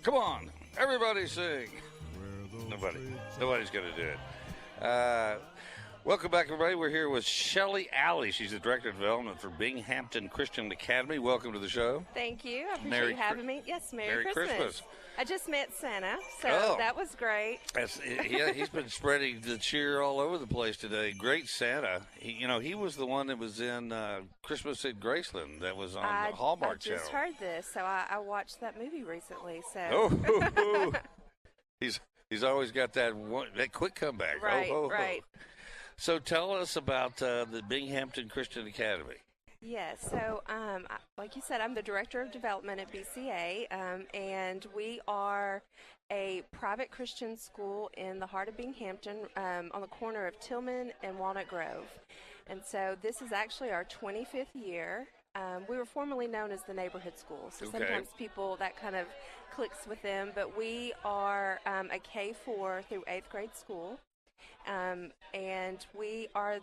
Come on, everybody sing. Nobody's going to do it. Welcome back, everybody. We're here with Shelley Alley. She's the Director of Development for Binghampton Christian Academy. Welcome to the show. Thank you. I appreciate you having me. Yes, Merry Christmas. I just met Santa, so that was great. He's been spreading the cheer all over the place today. Great Santa. He was the one that was in Christmas at Graceland that was on the Hallmark Channel. I just heard this, so I watched that movie recently. So he's always got that quick comeback. Right. So tell us about the Binghampton Christian Academy. Yes, so like you said, I'm the Director of Development at BCA, and we are a private Christian school in the heart of Binghampton on the corner of Tillman and Walnut Grove. And so this is actually our 25th year. We were formerly known as the neighborhood school, so sometimes people, that kind of clicks with them, but we are a K-4 through 8th grade school, and we are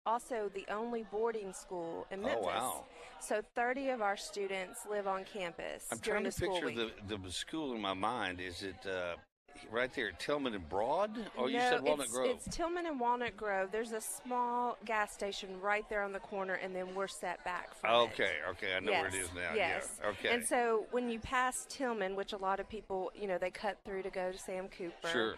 also the only boarding school in Memphis. Oh, wow. So 30 of our students live on campus during the school week. I'm trying to picture the school in my mind. Is it right there at Tillman and Broad? Or no, you said Walnut Grove? It's Tillman and Walnut Grove. There's a small gas station right there on the corner, and then we're set back from it. Okay. I know where it is now. Yes. Yeah. Okay. And so when you pass Tillman, which a lot of people, they cut through to go to Sam Cooper. Sure.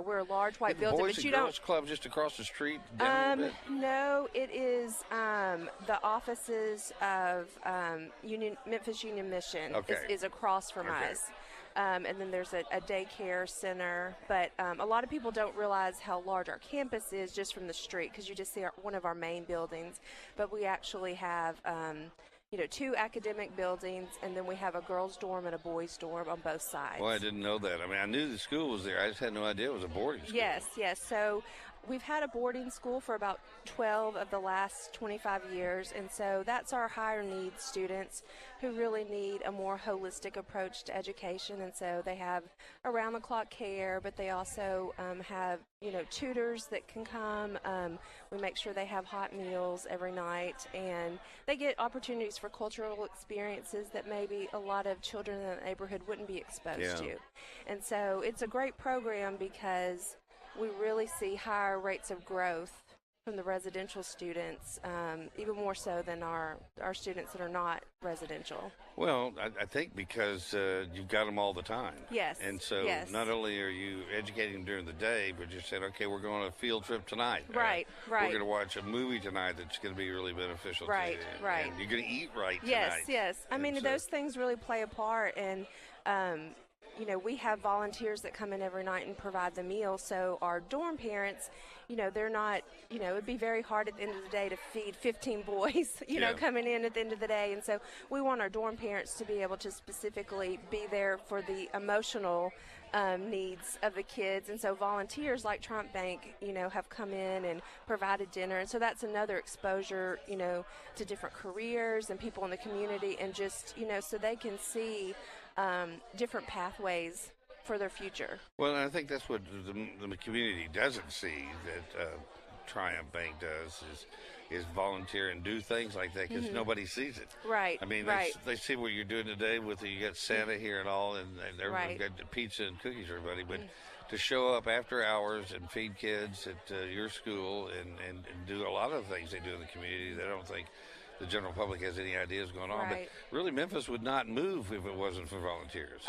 We're a large white building, Boys but you and Girls Club just across the street. Down a bit? No, it is the offices of Memphis Union Mission is across from us. And then there's a daycare center, but a lot of people don't realize how large our campus is just from the street, because you just see one of our main buildings, but we actually have 2 academic buildings, and then we have a girls' dorm and a boys' dorm on both sides. Well, I didn't know that. I mean, I knew the school was there. I just had no idea it was a boarding school. Yes. So we've had a boarding school for about 12 of the last 25 years, and so that's our higher needs students who really need a more holistic approach to education, and so they have around-the-clock care, but they also have, tutors that can come. We make sure they have hot meals every night, and they get opportunities for cultural experiences that maybe a lot of children in the neighborhood wouldn't be exposed to. And so it's a great program because we really see higher rates of growth from the residential students, even more so than our students that are not residential. Well, I think because you've got them all the time. Yes. And so not only are you educating them during the day, but you're saying, okay, we're going on a field trip tonight. Right. We're going to watch a movie tonight that's going to be really beneficial to you. Right. And you're going to eat right tonight. Yes. I mean, those things really play a part, and we have volunteers that come in every night and provide the meal. So our dorm parents, they're not, it'd be very hard at the end of the day to feed 15 boys, coming in at the end of the day. And so we want our dorm parents to be able to specifically be there for the emotional needs of the kids. And so volunteers like Trump Bank, have come in and provided dinner. And so that's another exposure, to different careers and people in the community, and just, so they can see different pathways for their future. Well, I think that's what the community doesn't see that Triumph Bank does is volunteer and do things like that, because nobody sees it. Right. I mean, they see what you're doing today with you got Santa here and all, and everybody's got pizza and cookies for everybody, but to show up after hours and feed kids at your school and do a lot of the things they do in the community, they don't think the general public has any ideas going on. But really, Memphis would not move if it wasn't for volunteers.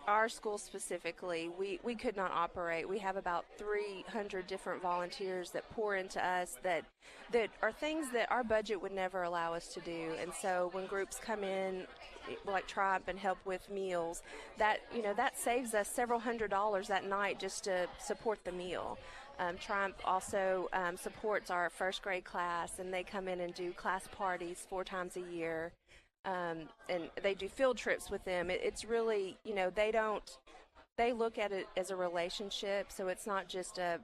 Our school specifically, we could not operate. We have about 300 different volunteers that pour into us that are things that our budget would never allow us to do. And so when groups come in, like Triumph, and help with meals, that saves us several $100s that night just to support the meal. Triumph also supports our first grade class, and they come in and do class parties 4 times a year. And they do field trips with them. It's really, they look at it as a relationship, so it's not just a,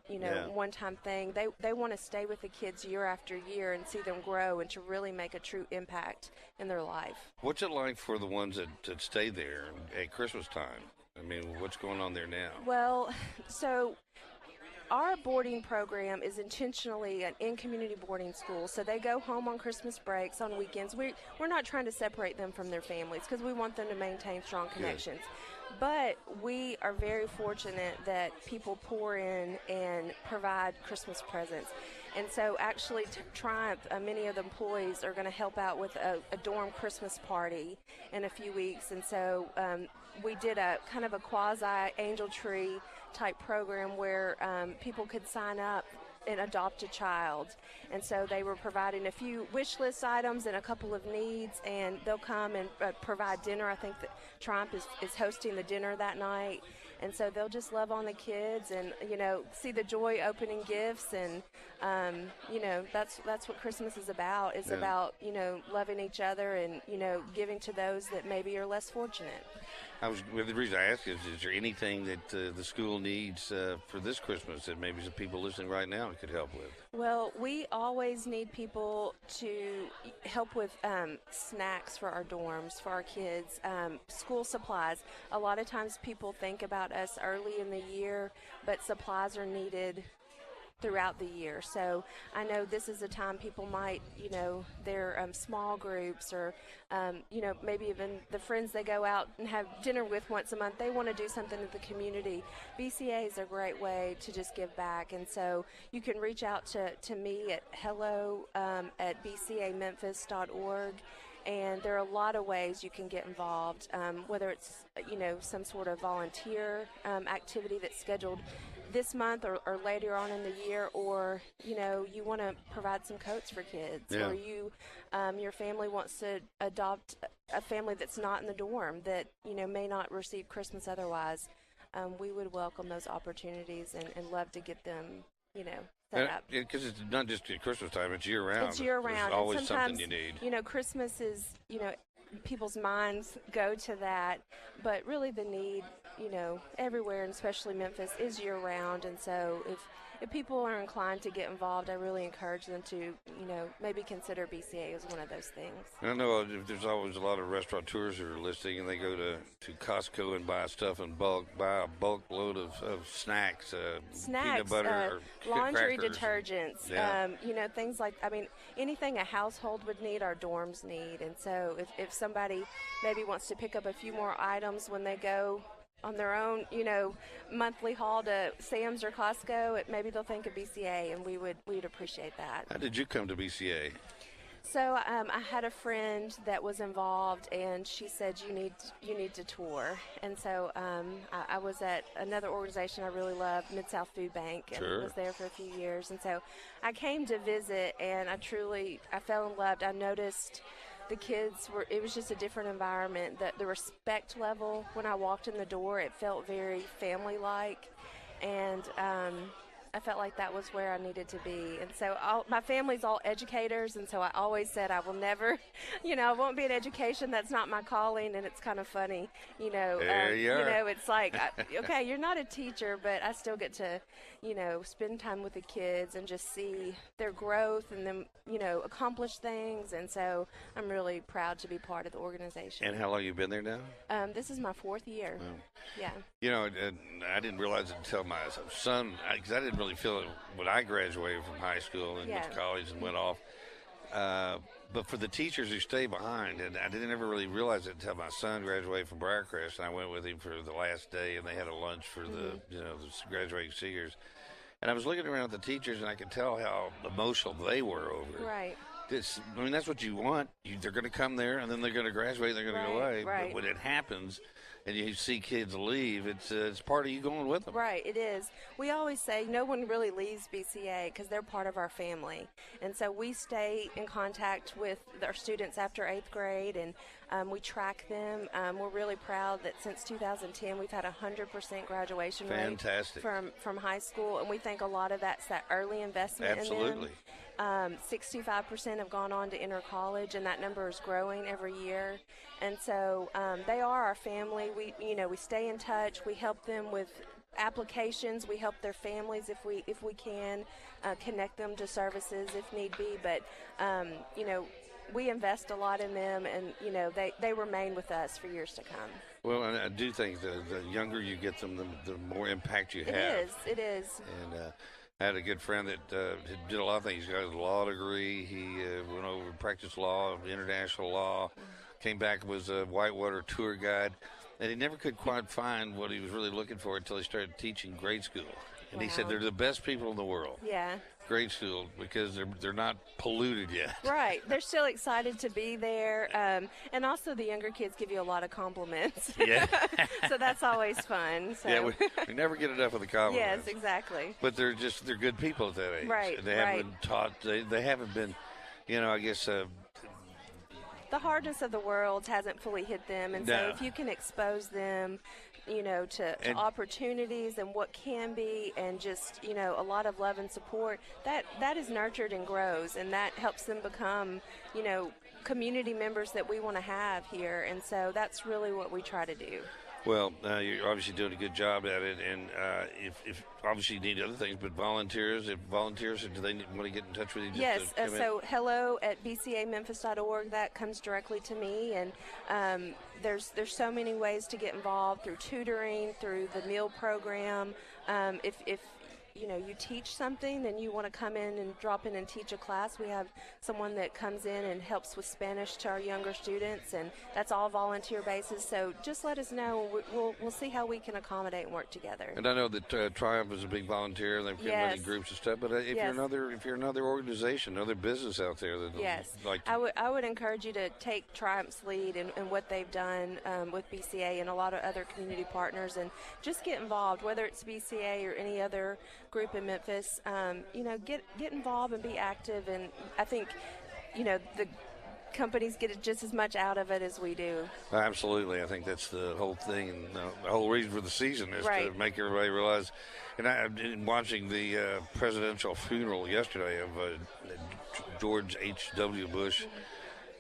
one-time thing. They want to stay with the kids year after year and see them grow and to really make a true impact in their life. What's it like for the ones that stay there at Christmas time? I mean, what's going on there now? Well, so our boarding program is intentionally an in-community boarding school, so they go home on Christmas breaks, on weekends. We're not trying to separate them from their families because we want them to maintain strong connections. Yes. But we are very fortunate that people pour in and provide Christmas presents. And so actually Triumph, many of the employees are going to help out with a dorm Christmas party in a few weeks. And so we did a kind of a quasi-angel tree type program where people could sign up and adopt a child. And so they were providing a few wish list items and a couple of needs, and they'll come and provide dinner. I think that Triumph is hosting the dinner that night. And so they'll just love on the kids and, see the joy opening gifts. And, that's what Christmas is about. It's about, loving each other and, giving to those that maybe are less fortunate. The reason I ask is there anything that the school needs for this Christmas that maybe some people listening right now could help with? Well, we always need people to help with snacks for our dorms, for our kids, school supplies. A lot of times people think about us early in the year, but supplies are needed throughout the year. So I know this is a time people might, their small groups or, maybe even the friends they go out and have dinner with once a month, they want to do something in the community. BCA is a great way to just give back. And so you can reach out to me at hello@bcamemphis.org. And there are a lot of ways you can get involved, whether it's, some sort of volunteer activity that's scheduled this month or later on in the year, or, you want to provide some coats for kids, or your family wants to adopt a family that's not in the dorm that, may not receive Christmas otherwise. We would welcome those opportunities and love to get them, set up. Because it's not just at Christmas time, it's year-round. It's year-round. There's always something you need. Christmas is, people's minds go to that, but really the need, everywhere, and especially Memphis, is year-round. And so if people are inclined to get involved, I really encourage them to, maybe consider BCA as one of those things. I know there's always a lot of restaurateurs that are listening, and they go to Costco and buy stuff in bulk, buy a bulk load of snacks, peanut butter, laundry crackers, detergents, things like, anything a household would need, our dorms need. And so if somebody maybe wants to pick up a few more items when they go on their own, monthly haul to Sam's or Costco, maybe they'll think of BCA, and we'd appreciate that. How did you come to BCA? So I had a friend that was involved, and she said you need to tour. And so I was at another organization I really loved, Mid-South Food Bank, and was there for a few years. And so I came to visit, and I fell in love. I noticed the kids it was just a different environment. The respect level when I walked in the door, it felt very family-like, and I felt like that was where I needed to be. And so my family's all educators, and so I always said I will never, I won't be in education. That's not my calling. And it's kind of funny, There you are. It's like, okay, you're not a teacher, but I still get to, spend time with the kids and just see their growth and them, accomplish things. And so I'm really proud to be part of the organization. And how long have you been there now? This is my 4th year. Wow. Yeah. I didn't realize it until my son, because I didn't really feel it when I graduated from high school and went to college and went off. But for the teachers who stay behind, and I didn't ever really realize it until my son graduated from Briarcrest, and I went with him for the last day, and they had a lunch for the graduating seniors. And I was looking around at the teachers, and I could tell how emotional they were over it. Right. That's what you want. They're going to come there, and then they're going to graduate, and they're going to go away. Right. But when it happens, and you see kids leave, it's part of you going with them. Right, it is. We always say no one really leaves BCA because they're part of our family. And so we stay in contact with our students after 8th grade, and we track them. We're really proud that since 2010 we've had 100% graduation rate from high school, and we think a lot of that's that early investment Absolutely. in them. 65% have gone on to enter college, and that number is growing every year. And so they are our family. We stay in touch. We help them with applications. We help their families if we can connect them to services if need be. But we invest a lot in them, and they remain with us for years to come. Well, and I do think the younger you get them, the more impact you have. It is. And I had a good friend that did a lot of things. He got a law degree. He went over and practiced law, international law, came back, was a whitewater tour guide, and he never could quite find what he was really looking for until he started teaching grade school. And he said they're the best people in the world. Yeah. Grade school, because they're not polluted yet. Right. They're still excited to be there. And also the younger kids give you a lot of compliments. Yeah. So that's always fun. So. Yeah, we never get enough of the compliments. Yes, exactly. But they're good people at that age. Right. And they haven't been taught, they haven't been, I guess. The hardness of the world hasn't fully hit them. And so if you can expose them, to opportunities and what can be, and just, a lot of love and support, that is nurtured and grows, and that helps them become, community members that we want to have here. And so that's really what we try to do. Well, you're obviously doing a good job at it, and if obviously you need other things, but volunteers, do they want to get in touch with you? Yes, so hello@bcamemphis.org, that comes directly to me, and there's so many ways to get involved, through tutoring, through the meal program. If you teach something, then you want to come in and drop in and teach a class. We have someone that comes in and helps with Spanish to our younger students, and that's all volunteer basis. So just let us know. We'll see how we can accommodate and work together. And I know that Triumph is a big volunteer, and they've got many groups and stuff. But if you're another organization, another business out there that I would encourage you to take Triumph's lead in what they've done with BCA and a lot of other community partners, and just get involved, whether it's BCA or any other group in Memphis. Get involved and be active, and I think the companies get just as much out of it as we do. Absolutely. I think that's the whole thing, and the whole reason for the season is to make everybody realize. And I've been watching the presidential funeral yesterday of George H.W. Bush,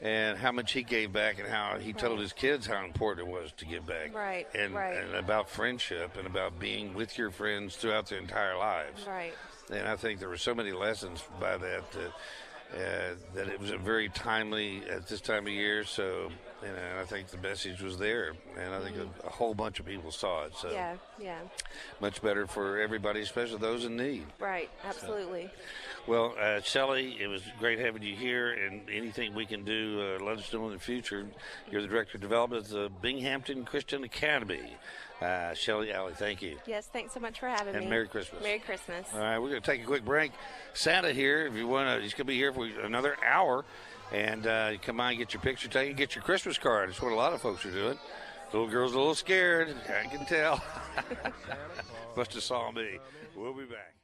and how much he gave back, and how he told his kids how important it was to give back. And about friendship, and about being with your friends throughout their entire lives. And I think there were so many lessons by that that it was very timely at this time of year. So, I think the message was there, and I think a whole bunch of people saw it. So much better for everybody, especially those in need. Right, absolutely. So, well, Shelley, it was great having you here, and anything we can do, let us know in the future. You're the Director of Development of the Binghampton Christian Academy. Shelley, Alley, thank you. Yes, thanks so much for having me. And Merry Christmas. Merry Christmas. All right, we're going to take a quick break. Santa here, if you want to, he's going to be here for another hour. And come on, get your picture taken, get your Christmas card. That's what a lot of folks are doing. Little girl's a little scared, I can tell. Must have saw me. We'll be back.